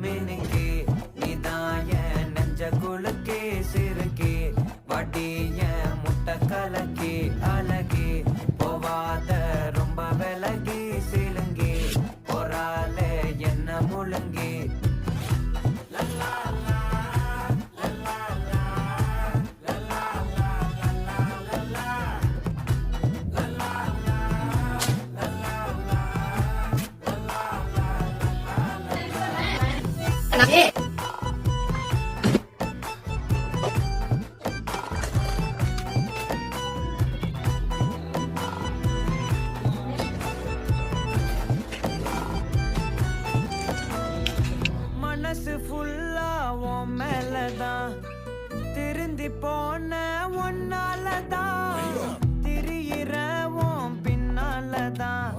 மினுக்கி நீதான் என் நெஞ்ச குலுக்கி சிறுக்கி வட்டி என் முட்டை கலக்கி அழகி போவாத ரொம்ப விலகி சிலுங்கி போறாலே என்ன முழுங்கி மனசு ஃபுல்லா உன் மேலதான் திருந்தி போன ஒன்னாலதான் திரியிற உன் பின்னாலதான்